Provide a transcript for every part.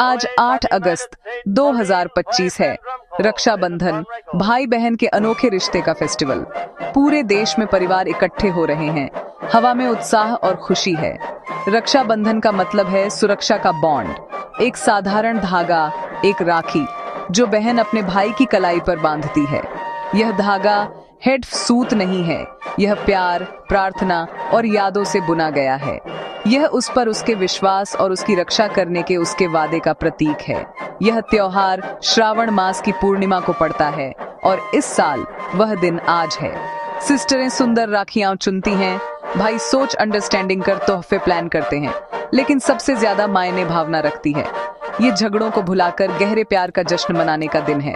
आज 8 अगस्त 2025 है। रक्षाबंधन भाई बहन के अनोखे रिश्ते का फेस्टिवल। पूरे देश में परिवार इकट्ठे हो रहे हैं। हवा में उत्साह और खुशी है। रक्षाबंधन का मतलब है सुरक्षा का बॉन्ड, एक साधारण धागा, एक राखी जो बहन अपने भाई की कलाई पर बांधती है। यह धागा हेड सूत नहीं है, यह प्यार, प्रार्थना और यादों से बुना गया है। यह उस पर उसके विश्वास और उसकी रक्षा करने के उसके वादे का प्रतीक है। यह त्योहार श्रावण मास की पूर्णिमा को पड़ता है और इस साल वह दिन आज है। सिस्टरें सुंदर राखियां चुनती हैं, भाई सोच अंडरस्टैंडिंग कर तोहफे प्लान करते हैं, लेकिन सबसे ज्यादा मायने भावना रखती है। ये झगड़ों को भुलाकर गहरे प्यार का जश्न मनाने का दिन है।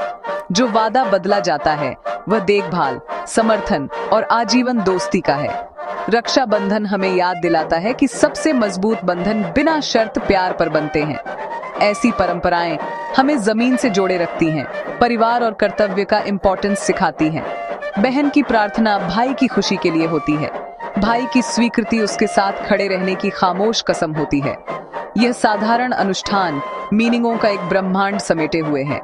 जो वादा बदला जाता है वह देखभाल, समर्थन और आजीवन दोस्ती का है। रक्षाबंधन हमें याद दिलाता है कि सबसे मजबूत बंधन बिना शर्त प्यार पर बनते हैं। ऐसी परंपराएं हमें जमीन से जोड़े रखती हैं, परिवार और कर्तव्य का इम्पोर्टेंस सिखाती हैं। बहन की प्रार्थना भाई की खुशी के लिए होती है, भाई की स्वीकृति उसके साथ खड़े रहने की खामोश कसम होती है। यह साधारण अनुष्ठान मीनिंगों का एक ब्रह्मांड समेटे हुए है।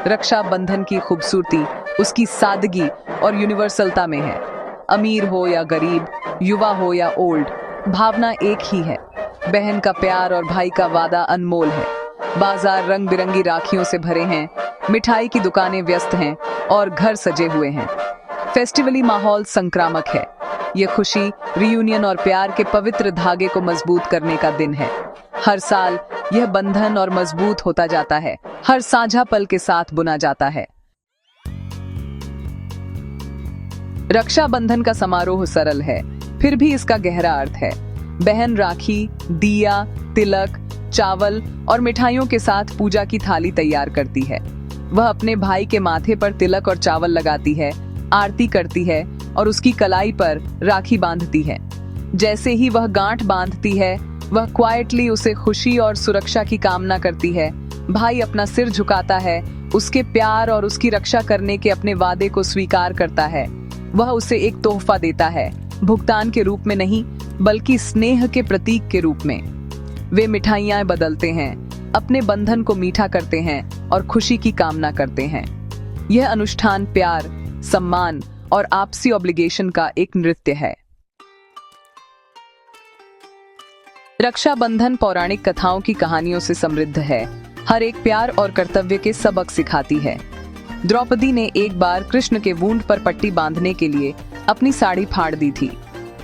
रक्षाबंधन की खूबसूरती उसकी सादगी और यूनिवर्सलता में है। अमीर हो या गरीब, युवा हो या ओल्ड, भावना एक ही है। बहन का प्यार और भाई का वादा अनमोल है। बाजार रंग बिरंगी राखियों से भरे हैं, मिठाई की दुकानें व्यस्त हैं और घर सजे हुए हैं। फेस्टिवली माहौल संक्रामक है। ये खुशी, रियूनियन और प्यार के पवित्र धागे को मजबूत करने का दिन है। हर साल यह बंधन और मजबूत होता जाता है, हर साझा पल के साथ बुना जाता है। रक्षाबंधन का समारोह सरल है, फिर भी इसका गहरा अर्थ है। बहन राखी, दिया, तिलक, चावल और मिठाइयों के साथ पूजा की थाली तैयार करती है। वह अपने भाई के माथे पर तिलक और चावल लगाती है, आरती करती है और उसकी कलाई पर राखी बांधती है। जैसे ही वह गांठ बांधती है, वह क्वाइटली उसे खुशी और सुरक्षा की कामना करती है। भाई अपना सिर झुकाता है, उसके प्यार और उसकी रक्षा करने के अपने वादे को स्वीकार करता है। वह उसे एक तोहफा देता है, भुगतान के रूप में नहीं बल्कि स्नेह के प्रतीक के रूप में। वे मिठाइयां बदलते हैं, अपने बंधन को मीठा करते हैं और खुशी की कामना करते हैं। यह अनुष्ठान प्यार, सम्मान और आपसी ऑब्लिगेशन का एक नृत्य है। रक्षाबंधन पौराणिक कथाओं की कहानियों से समृद्ध है। हर एक प्यार और कर्तव्य के सबक सिखाती है। द्रौपदी ने एक बार कृष्ण के वूंड पर पट्टी बांधने के लिए अपनी साड़ी फाड़ दी थी।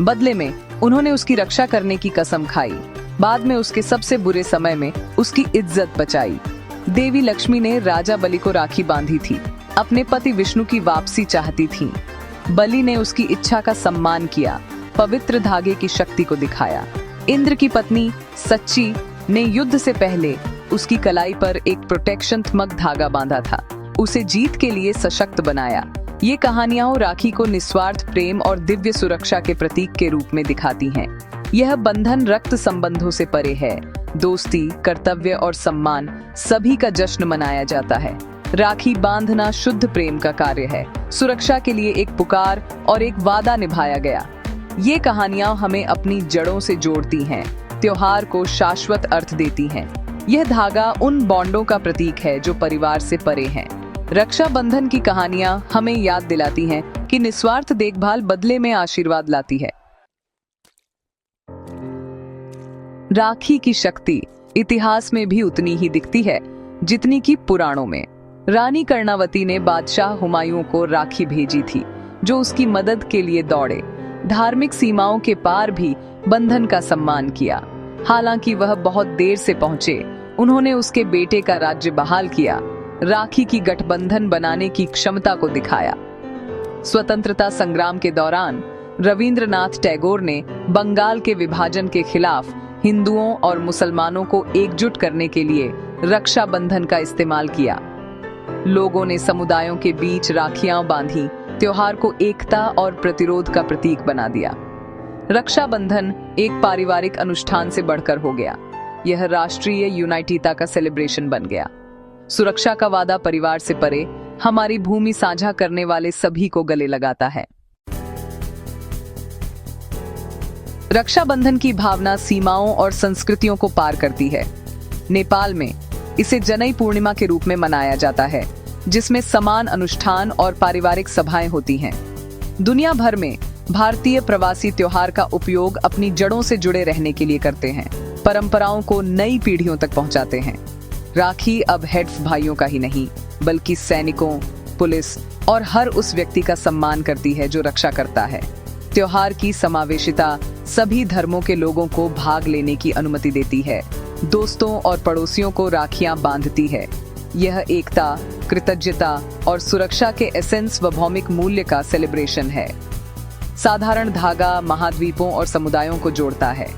बदले में उन्होंने उसकी रक्षा करने की कसम खाई। बाद में उसके सबसे बुरे समय में उसकी इज्जत बचाई। देवी लक्ष्मी ने राजा बलि को राखी बांधी थी, अपने पति विष्णु की वापसी चाहती थी। बलि ने उसकी इच्छा का सम्मान किया, पवित्र धागे की शक्ति को दिखाया। इंद्र की पत्नी सच्ची ने युद्ध से पहले उसकी कलाई पर एक प्रोटेक्शनात्मक धागा बांधा था, उसे जीत के लिए सशक्त बनाया। ये कहानियां राखी को निस्वार्थ प्रेम और दिव्य सुरक्षा के प्रतीक के रूप में दिखाती हैं। यह बंधन रक्त संबंधों से परे है। दोस्ती, कर्तव्य और सम्मान सभी का जश्न मनाया जाता है। राखी बांधना शुद्ध प्रेम का कार्य है। सुरक्षा के लिए एक पुकार और एक वादा निभाया गया। ये कहानियां हमें अपनी जड़ों से जोड़ती हैं, त्योहार को शाश्वत अर्थ देती हैं। यह धागा उन बॉन्डों का प्रतीक है जो परिवार से परे हैं। रक्षाबंधन की कहानियां हमें याद दिलाती हैं कि निस्वार्थ देखभाल बदले में आशीर्वाद लाती है। राखी की शक्ति इतिहास में भी उतनी ही दिखती है जितनी कि पुराणों में। रानी कर्णावती ने बादशाह हुमायूं को राखी भेजी थी, जो उसकी मदद के लिए दौड़े। धार्मिक सीमाओं के पार भी बंधन का सम्मान किया। हालांकि वह बहुत देर से पहुंचे, उन्होंने उसके बेटे का राज्य बहाल किया, राखी की गठबंधन बनाने की क्षमता को दिखाया। स्वतंत्रता संग्राम के दौरान रविंद्रनाथ टैगोर ने बंगाल के विभाजन के खिलाफ हिंदुओं और मुसलमानों को एकजुट करने के लिए रक्षाबंधन का इस्तेमाल किया। लोगों ने समुदायों के बीच राखियां बांधी, त्योहार को एकता और प्रतिरोध का प्रतीक बना दिया। रक्षाबंधन एक पारिवारिक अनुष्ठान से बढ़कर हो गया। यह राष्ट्रीय यूनाइटिता का सेलिब्रेशन बन गया। सुरक्षा का वादा परिवार से परे हमारी भूमि साझा करने वाले सभी को गले लगाता है। रक्षाबंधन की भावना सीमाओं और संस्कृतियों को पार करती है। नेपाल में इसे जनई पूर्णिमा के रूप में मनाया जाता है, जिसमें समान अनुष्ठान और पारिवारिक सभाएं होती हैं। दुनिया भर में भारतीय प्रवासी त्योहार का उपयोग अपनी जड़ों से जुड़े रहने के लिए करते हैं, परंपराओं को नई पीढ़ियों तक पहुंचाते हैं। राखी अब हेड्स भाइयों का ही नहीं, बल्कि सैनिकों, पुलिस और हर उस व्यक्ति का सम्मान करती है जो रक्षा करता है। त्योहार की समावेशिता सभी धर्मों के लोगों को भाग लेने की अनुमति देती है, दोस्तों और पड़ोसियों को राखियां बांधती है। यह एकता, कृतज्ञता और सुरक्षा के एसेंस व भौमिक मूल्य का सेलिब्रेशन है। साधारण धागा महाद्वीपों और समुदायों को जोड़ता है।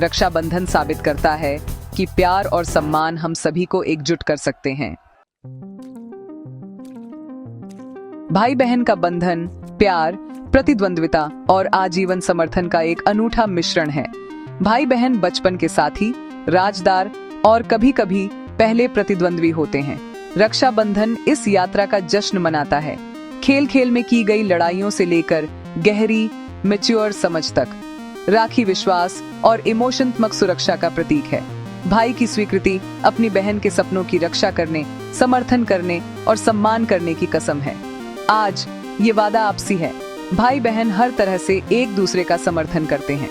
रक्षाबंधन साबित करता है कि प्यार और सम्मान हम सभी को एकजुट कर सकते हैं। भाई बहन का बंधन प्यार, प्रतिद्वंद्विता और आजीवन समर्थन का एक अनूठा मिश्रण है। भाई बहन बचपन के साथी, राजदार और कभी-कभी पहले प्रतिद्वंद्वी होते हैं। रक्षाबंधन इस यात्रा का जश्न मनाता है, खेल खेल में की गई लड़ाइयों से लेकर गहरी मैच्योर समझ तक। राखी विश्वास और इमोशनात्मक सुरक्षा का प्रतीक है। भाई की स्वीकृति अपनी बहन के सपनों की रक्षा करने, समर्थन करने और सम्मान करने की कसम है। आज ये वादा आपसी है। भाई बहन हर तरह से एक दूसरे का समर्थन करते हैं।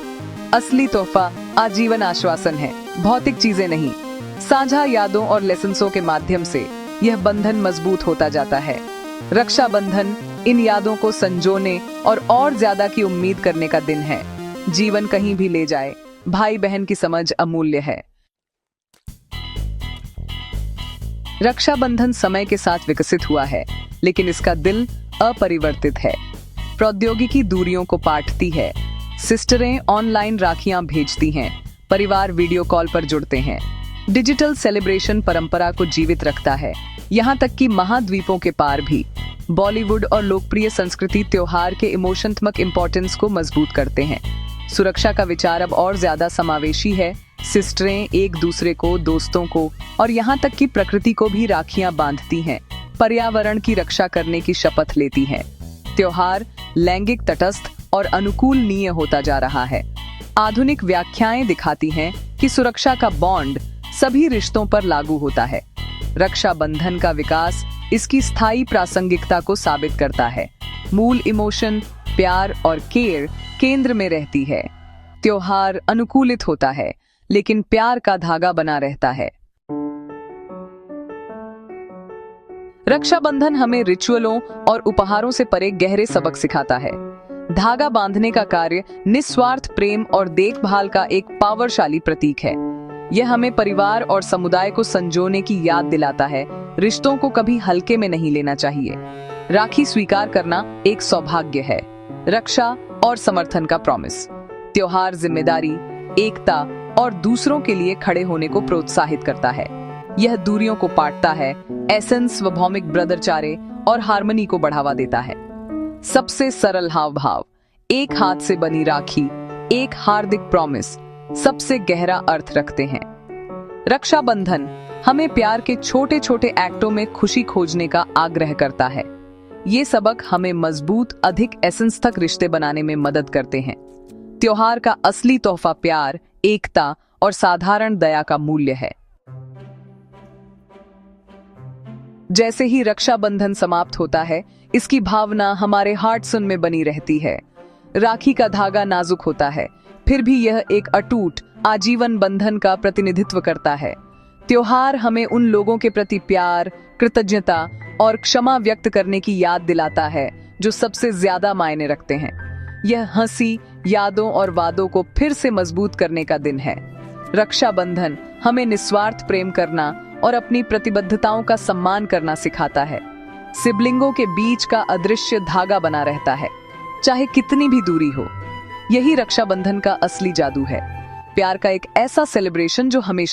असली तोहफा आजीवन आश्वासन है, भौतिक चीजें नहीं। साझा यादों और लेसन्सों के माध्यम से यह बंधन मजबूत होता जाता है। रक्षाबंधन इन यादों को संजोने और ज्यादा की उम्मीद करने का दिन है। जीवन कहीं भी ले जाए, भाई बहन की समझ अमूल्य है। रक्षाबंधन समय के साथ विकसित हुआ है, लेकिन इसका दिल अपरिवर्तित है। प्रौद्योगिकी दूरियों को पाटती है। सिस्टरें ऑनलाइन राखियां भेजती हैं, परिवार वीडियो कॉल पर जुड़ते हैं। डिजिटल सेलिब्रेशन परंपरा को जीवित रखता है, यहाँ तक कि महाद्वीपों के पार भी। बॉलीवुड और लोकप्रिय संस्कृति त्योहार के इमोशनात्मक इम्पोर्टेंस को मजबूत करते हैं। सुरक्षा का विचार अब और ज्यादा समावेशी है। सिस्टरें एक दूसरे को, दोस्तों को और यहाँ तक कि प्रकृति को भी राखियां बांधती हैं, पर्यावरण की रक्षा करने की शपथ लेती हैं। त्योहार लैंगिक तटस्थ और अनुकूलनीय होता जा रहा है। आधुनिक व्याख्याएं दिखाती हैं कि सुरक्षा का बॉन्ड सभी रिश्तों पर लागू होता है। रक्षाबंधन का विकास इसकी स्थायी प्रासंगिकता को साबित करता है। मूल इमोशन, प्यार और केयर केंद्र में रहती है। त्योहार अनुकूलित होता है, लेकिन प्यार का धागा बना रहता है। रक्षाबंधन हमें रिचुअलों और उपहारों से परे गहरे सबक सिखाता है। धागा बांधने का कार्य निस्वार्थ प्रेम और देखभाल का एक पावरशाली प्रतीक है। यह हमें परिवार और समुदाय को संजोने की याद दिलाता है। रिश्तों को कभी हल्के में नहीं लेना चाहिए। राखी स्वीकार करना एक सौभाग्य है, रक्षा और समर्थन का प्रॉमिस। त्योहार जिम्मेदारी, एकता और दूसरों के लिए खड़े होने को प्रोत्साहित करता है। यह दूरियों को पाटता है, एसेंस व भौमिक ब्रदरचारे और हार्मनी को बढ़ावा देता है। सबसे सरल हाव भाव, एक हाथ से बनी राखी, एक हार्दिक प्रॉमिस सबसे गहरा अर्थ रखते हैं। रक्षाबंधन हमें प्यार के छोटे छोटे एक्टों में खुशी खोजने का आग्रह करता है। ये सबक हमें मजबूत, अधिक एसेंस तक रिश्ते बनाने में मदद करते हैं। त्योहार का असली तोहफा प्यार, एकता और साधारण दया का मूल्य है। जैसे ही रक्षाबंधन समाप्त होता है, इसकी भावना हमारे हार्टसन में बनी रहती है। राखी का धागा नाजुक होता है, फिर भी यह एक अटूट आजीवन बंधन का प्रतिनिधित्व करता है। त्योहार हमें उन लोगों के प्रति प्यार, कृतज्ञता और क्षमा व्यक्त करने की याद दिलाता है जो सबसे ज्यादा मायने रखते हैं। यह हंसी, यादों और वादों को फिर से मजबूत करने का दिन है। रक्षाबंधन हमें निस्वार्थ प्रेम करना और अपनी प्रतिबद्धताओं का सम्मान करना सिखाता है। सिबलिंगों के बीच का अदृश्य धागा बना रहता है, चाहे कितनी भी दूरी हो। यही रक्षाबंधन का असली जादू है। प्यार का एक ऐसा सेलिब्रेशन जो हमेशा